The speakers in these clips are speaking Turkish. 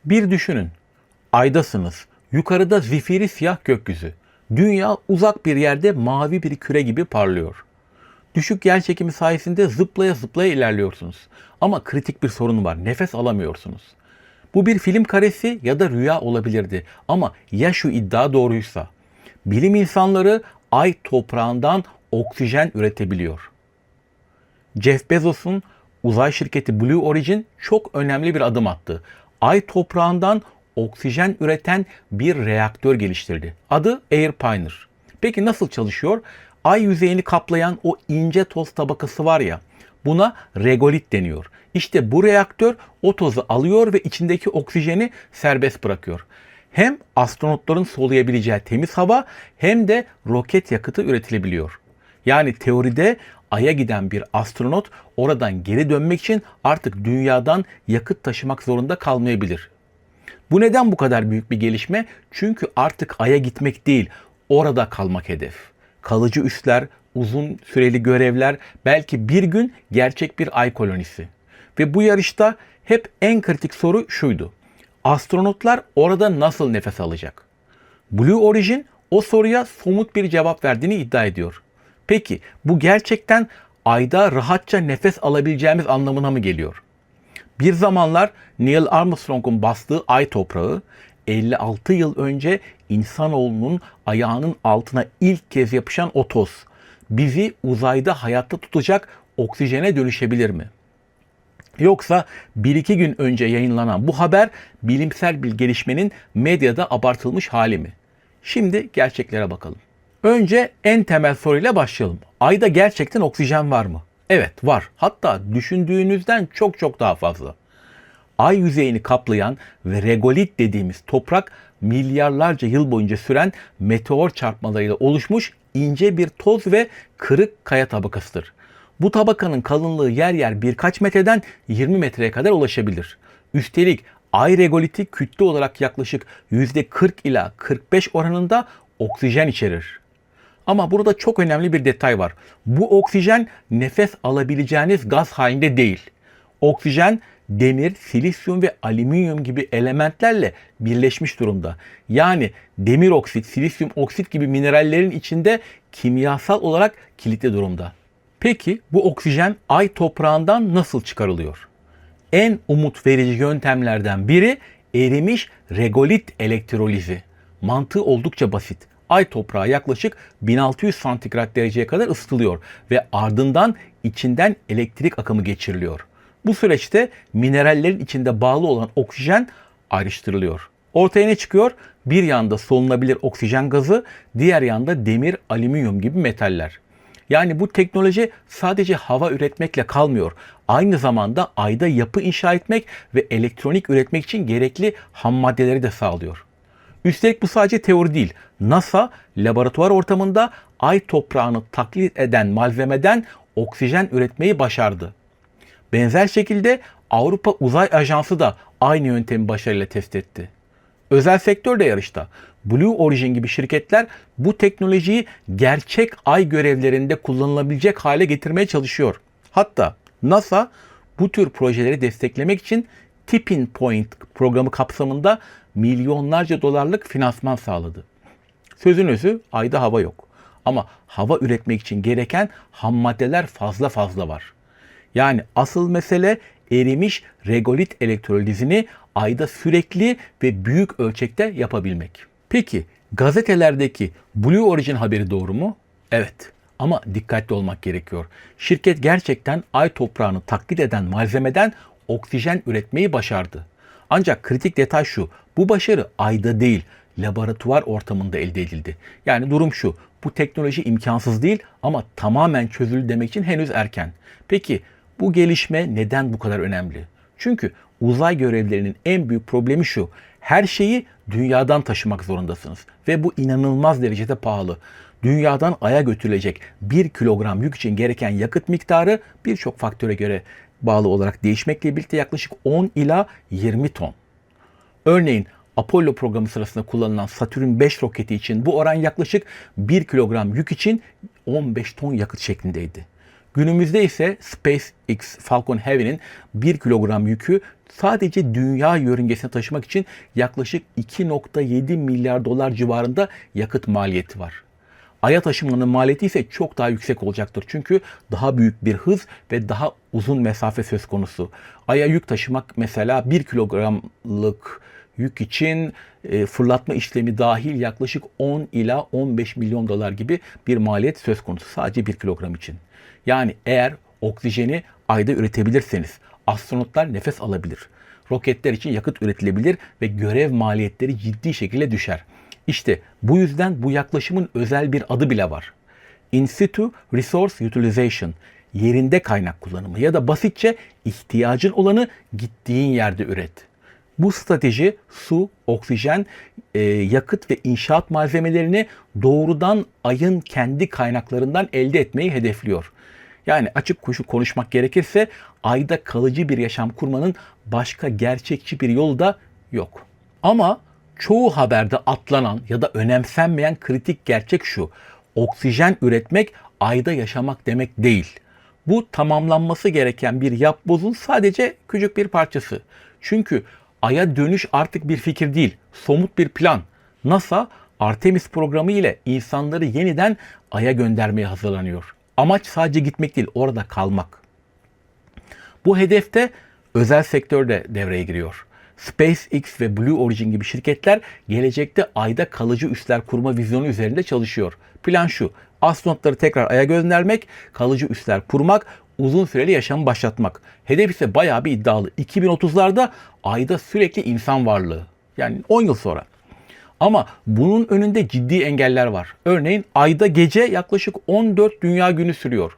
Bir düşünün. Aydasınız. Yukarıda zifiri siyah gökyüzü. Dünya uzak bir yerde mavi bir küre gibi parlıyor. Düşük yer çekimi sayesinde zıplaya zıplaya ilerliyorsunuz. Ama kritik bir sorun var. Nefes alamıyorsunuz. Bu bir film karesi ya da rüya olabilirdi. Ama ya şu iddia doğruysa? Bilim insanları ay toprağından oksijen üretebiliyor. Jeff Bezos'un uzay şirketi Blue Origin çok önemli bir adım attı. Ay toprağından oksijen üreten bir reaktör geliştirdi. Adı Air Pioneer. Peki nasıl çalışıyor? Ay yüzeyini kaplayan o ince toz tabakası var ya, buna regolit deniyor. İşte bu reaktör o tozu alıyor ve içindeki oksijeni serbest bırakıyor. Hem astronotların soluyabileceği temiz hava hem de roket yakıtı üretilebiliyor. Yani teoride Ay'a giden bir astronot oradan geri dönmek için artık dünyadan yakıt taşımak zorunda kalmayabilir. Bu neden bu kadar büyük bir gelişme? Çünkü artık Ay'a gitmek değil, orada kalmak hedef. Kalıcı üsler, uzun süreli görevler, belki bir gün gerçek bir Ay kolonisi. Ve bu yarışta hep en kritik soru şuydu. Astronotlar orada nasıl nefes alacak? Blue Origin o soruya somut bir cevap verdiğini iddia ediyor. Peki bu gerçekten Ay'da rahatça nefes alabileceğimiz anlamına mı geliyor? Bir zamanlar Neil Armstrong'un bastığı ay toprağı 56 yıl önce insanoğlunun ayağının altına ilk kez yapışan o toz bizi uzayda hayatta tutacak oksijene dönüşebilir mi? Yoksa 1-2 gün önce yayınlanan bu haber bilimsel bir gelişmenin medyada abartılmış hali mi? Şimdi gerçeklere bakalım. Önce en temel soruyla başlayalım. Ayda gerçekten oksijen var mı? Evet, var. Hatta düşündüğünüzden çok çok daha fazla. Ay yüzeyini kaplayan ve regolit dediğimiz toprak milyarlarca yıl boyunca süren meteor çarpmalarıyla oluşmuş ince bir toz ve kırık kaya tabakasıdır. Bu tabakanın kalınlığı yer yer birkaç metreden 20 metreye kadar ulaşabilir. Üstelik ay regoliti kütle olarak yaklaşık %40 ila 45 oranında oksijen içerir. Ama burada çok önemli bir detay var. Bu oksijen nefes alabileceğiniz gaz halinde değil. Oksijen demir, silisyum ve alüminyum gibi elementlerle birleşmiş durumda. Yani demir oksit, silisyum oksit gibi minerallerin içinde kimyasal olarak kilitli durumda. Peki bu oksijen ay toprağından nasıl çıkarılıyor? En umut verici yöntemlerden biri erimiş regolit elektrolizi. Mantığı oldukça basit. Ay toprağı yaklaşık 1600 santigrat dereceye kadar ısıtılıyor ve ardından içinden elektrik akımı geçiriliyor. Bu süreçte minerallerin içinde bağlı olan oksijen ayrıştırılıyor. Ortaya ne çıkıyor? Bir yanda solunabilir oksijen gazı, diğer yanda demir, alüminyum gibi metaller. Yani bu teknoloji sadece hava üretmekle kalmıyor. Aynı zamanda ayda yapı inşa etmek ve elektronik üretmek için gerekli ham maddeleri de sağlıyor. Üstelik bu sadece teori değil. NASA laboratuvar ortamında ay toprağını taklit eden malzemeden oksijen üretmeyi başardı. Benzer şekilde Avrupa Uzay Ajansı da aynı yöntemi başarıyla test etti. Özel sektör de yarışta. Blue Origin gibi şirketler bu teknolojiyi gerçek ay görevlerinde kullanılabilecek hale getirmeye çalışıyor. Hatta NASA bu tür projeleri desteklemek için Tipping Point programı kapsamında milyonlarca dolarlık finansman sağladı. Sözün özü, ayda hava yok. Ama hava üretmek için gereken ham maddeler fazla fazla var. Yani asıl mesele erimiş regolit elektrolizini ayda sürekli ve büyük ölçekte yapabilmek. Peki gazetelerdeki Blue Origin haberi doğru mu? Evet. Ama dikkatli olmak gerekiyor. Şirket gerçekten ay toprağını taklit eden malzemeden oksijen üretmeyi başardı. Ancak kritik detay şu. Bu başarı ayda değil, laboratuvar ortamında elde edildi. Yani durum şu. Bu teknoloji imkansız değil ama tamamen çözüldü demek için henüz erken. Peki bu gelişme neden bu kadar önemli? Çünkü uzay görevlerinin en büyük problemi şu. Her şeyi dünyadan taşımak zorundasınız ve bu inanılmaz derecede pahalı. Dünyadan Ay'a götürülecek 1 kilogram yük için gereken yakıt miktarı birçok faktöre göre bağlı olarak değişmekle birlikte yaklaşık 10 ila 20 ton. Örneğin Apollo programı sırasında kullanılan Saturn 5 roketi için bu oran yaklaşık 1 kilogram yük için 15 ton yakıt şeklindeydi. Günümüzde ise SpaceX Falcon Heavy'nin 1 kilogram yükü Sadece dünya yörüngesine taşımak için yaklaşık 2,7 milyar dolar civarında yakıt maliyeti var. Ay'a taşımanın maliyeti ise çok daha yüksek olacaktır. Çünkü daha büyük bir hız ve daha uzun mesafe söz konusu. Ay'a yük taşımak mesela 1 kilogramlık yük için fırlatma işlemi dahil yaklaşık 10 ila 15 milyon dolar gibi bir maliyet söz konusu sadece 1 kilogram için. Yani eğer oksijeni Ay'da üretebilirseniz astronotlar nefes alabilir. Roketler için yakıt üretilebilir ve görev maliyetleri ciddi şekilde düşer. İşte bu yüzden bu yaklaşımın özel bir adı bile var. In situ resource utilization, yerinde kaynak kullanımı ya da basitçe ihtiyacın olanı gittiğin yerde üret. Bu strateji su, oksijen, yakıt ve inşaat malzemelerini doğrudan Ay'ın kendi kaynaklarından elde etmeyi hedefliyor. Yani açık konuşmak gerekirse Ay'da kalıcı bir yaşam kurmanın başka gerçekçi bir yolu da yok. Ama çoğu haberde atlanan ya da önemsenmeyen kritik gerçek şu: oksijen üretmek Ay'da yaşamak demek değil. Bu tamamlanması gereken bir yapbozun sadece küçük bir parçası. Çünkü Ay'a dönüş artık bir fikir değil, somut bir plan. NASA, Artemis programı ile insanları yeniden Ay'a göndermeye hazırlanıyor. Amaç sadece gitmek değil, orada kalmak. Bu hedefte özel sektör de devreye giriyor. SpaceX ve Blue Origin gibi şirketler gelecekte Ay'da kalıcı üsler kurma vizyonu üzerinde çalışıyor. Plan şu: astronotları tekrar Ay'a göndermek, kalıcı üsler kurmak, uzun süreli yaşamı başlatmak. Hedef ise bayağı bir iddialı. 2030'larda Ay'da sürekli insan varlığı. Yani 10 yıl sonra. Ama bunun önünde ciddi engeller var. Örneğin Ay'da gece yaklaşık 14 dünya günü sürüyor.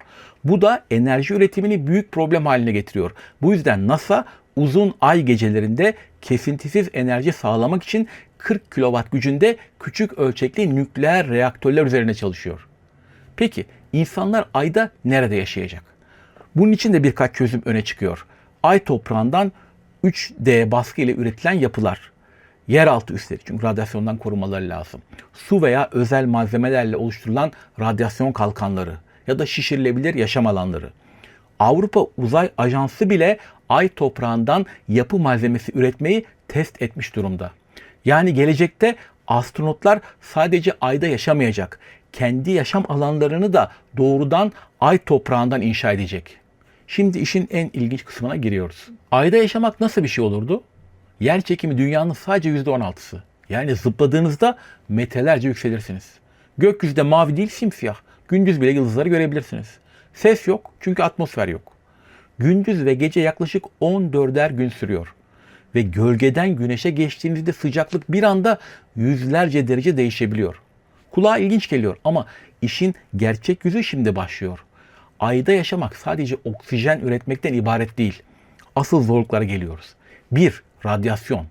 Bu da enerji üretimini büyük problem haline getiriyor. Bu yüzden NASA uzun ay gecelerinde kesintisiz enerji sağlamak için 40 kW gücünde küçük ölçekli nükleer reaktörler üzerine çalışıyor. Peki insanlar Ay'da nerede yaşayacak? Bunun için de birkaç çözüm öne çıkıyor. Ay toprağından 3D baskı ile üretilen yapılar. Yeraltı üsleri, çünkü radyasyondan korumaları lazım. Su veya özel malzemelerle oluşturulan radyasyon kalkanları ya da şişirilebilir yaşam alanları. Avrupa Uzay Ajansı bile Ay toprağından yapı malzemesi üretmeyi test etmiş durumda. Yani gelecekte astronotlar sadece Ay'da yaşamayacak, kendi yaşam alanlarını da doğrudan Ay toprağından inşa edecek. Şimdi işin en ilginç kısmına giriyoruz. Ay'da yaşamak nasıl bir şey olurdu? Yer çekimi dünyanın sadece %16'sı. Yani zıpladığınızda metrelerce yükselirsiniz. Gökyüzü de mavi değil, simsiyah. Gündüz bile yıldızları görebilirsiniz. Ses yok çünkü atmosfer yok. Gündüz ve gece yaklaşık 14'er gün sürüyor. Ve gölgeden güneşe geçtiğinizde sıcaklık bir anda yüzlerce derece değişebiliyor. Kulağa ilginç geliyor ama işin gerçek yüzü şimdi başlıyor. Ayda yaşamak sadece oksijen üretmekten ibaret değil. Asıl zorluklara geliyoruz. 1. Radyasyon.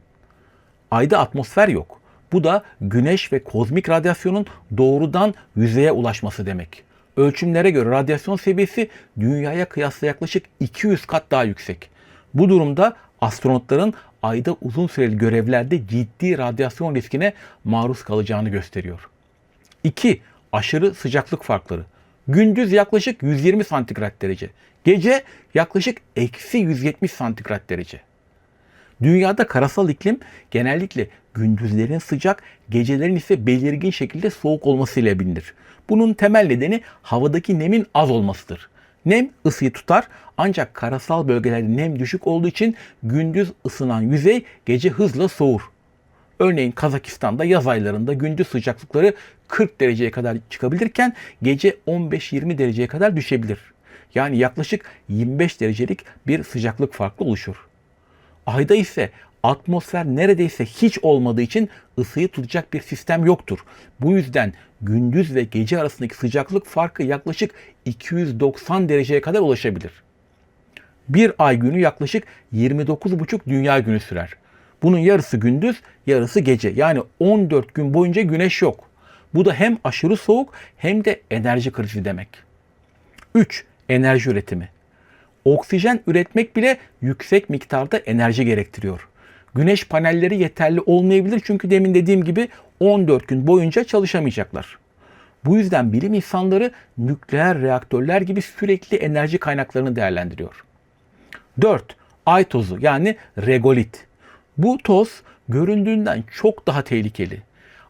Ayda atmosfer yok. Bu da güneş ve kozmik radyasyonun doğrudan yüzeye ulaşması demek. Ölçümlere göre radyasyon seviyesi dünyaya kıyasla yaklaşık 200 kat daha yüksek. Bu durumda astronotların Ayda uzun süreli görevlerde ciddi radyasyon riskine maruz kalacağını gösteriyor. 2. Aşırı sıcaklık farkları. Gündüz yaklaşık 120 santigrat derece. Gece yaklaşık -170 santigrat derece. Dünyada karasal iklim genellikle gündüzlerin sıcak, gecelerin ise belirgin şekilde soğuk olmasıyla bilinir. Bunun temel nedeni havadaki nemin az olmasıdır. Nem ısıyı tutar ancak karasal bölgelerde nem düşük olduğu için gündüz ısınan yüzey gece hızla soğur. Örneğin Kazakistan'da yaz aylarında gündüz sıcaklıkları 40 dereceye kadar çıkabilirken gece 15-20 dereceye kadar düşebilir. Yani yaklaşık 25 derecelik bir sıcaklık farkı oluşur. Ayda ise atmosfer neredeyse hiç olmadığı için ısıyı tutacak bir sistem yoktur. Bu yüzden gündüz ve gece arasındaki sıcaklık farkı yaklaşık 290 dereceye kadar ulaşabilir. Bir ay günü yaklaşık 29,5 dünya günü sürer. Bunun yarısı gündüz, yarısı gece. Yani 14 gün boyunca güneş yok. Bu da hem aşırı soğuk hem de enerji krizi demek. 3. Enerji üretimi. Oksijen üretmek bile yüksek miktarda enerji gerektiriyor. Güneş panelleri yeterli olmayabilir çünkü demin dediğim gibi 14 gün boyunca çalışamayacaklar. Bu yüzden bilim insanları nükleer reaktörler gibi sürekli enerji kaynaklarını değerlendiriyor. 4. Ay tozu yani regolit. Bu toz göründüğünden çok daha tehlikeli.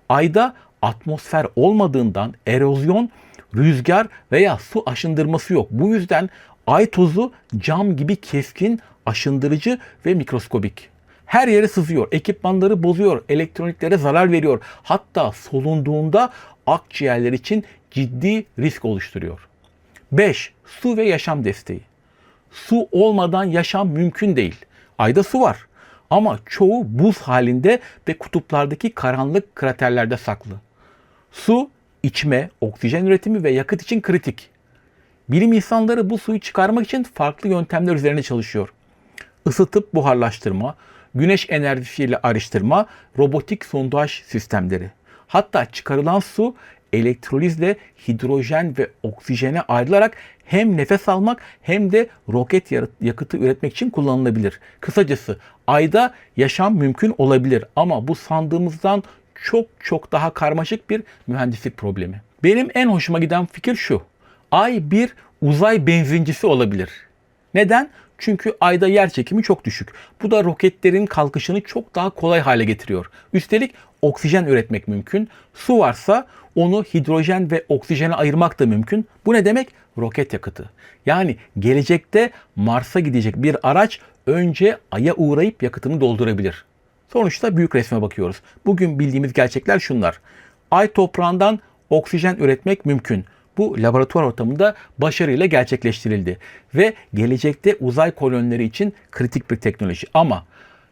Ayda atmosfer olmadığından erozyon, rüzgar veya su aşındırması yok. Bu yüzden ay tozu cam gibi keskin, aşındırıcı ve mikroskobik. Her yere sızıyor, ekipmanları bozuyor, elektroniklere zarar veriyor. Hatta solunduğunda akciğerler için ciddi risk oluşturuyor. 5. Su ve yaşam desteği. Su olmadan yaşam mümkün değil. Ayda su var ama çoğu buz halinde ve kutuplardaki karanlık kraterlerde saklı. Su, içme, oksijen üretimi ve yakıt için kritik. Bilim insanları bu suyu çıkarmak için farklı yöntemler üzerine çalışıyor. Isıtıp buharlaştırma, güneş enerjisiyle ayrıştırma, robotik sondaj sistemleri. Hatta çıkarılan su elektrolizle hidrojen ve oksijene ayrılarak hem nefes almak hem de roket yakıtı üretmek için kullanılabilir. Kısacası ayda yaşam mümkün olabilir ama bu sandığımızdan çok daha karmaşık bir mühendislik problemi. Benim en hoşuma giden fikir şu. Ay bir uzay benzincisi olabilir. Neden? Çünkü ayda yer çekimi çok düşük. Bu da roketlerin kalkışını çok daha kolay hale getiriyor. Üstelik oksijen üretmek mümkün. Su varsa onu hidrojen ve oksijene ayırmak da mümkün. Bu ne demek? Roket yakıtı. Yani gelecekte Mars'a gidecek bir araç önce Ay'a uğrayıp yakıtını doldurabilir. Sonuçta büyük resme bakıyoruz. Bugün bildiğimiz gerçekler şunlar. Ay toprağından oksijen üretmek mümkün. Bu laboratuvar ortamında başarıyla gerçekleştirildi ve gelecekte uzay kolonileri için kritik bir teknoloji. Ama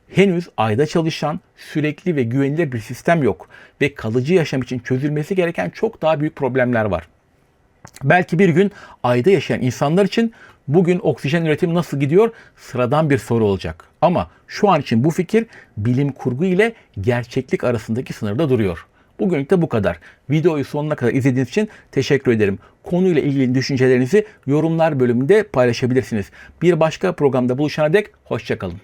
henüz ayda çalışan sürekli ve güvenilir bir sistem yok ve kalıcı yaşam için çözülmesi gereken çok daha büyük problemler var. Belki bir gün ayda yaşayan insanlar için bugün oksijen üretimi nasıl gidiyor sıradan bir soru olacak. Ama şu an için bu fikir bilim kurgu ile gerçeklik arasındaki sınırda duruyor. Bugünlük de bu kadar. Videoyu sonuna kadar izlediğiniz için teşekkür ederim. Konuyla ilgili düşüncelerinizi yorumlar bölümünde paylaşabilirsiniz. Bir başka programda buluşana dek hoşça kalın.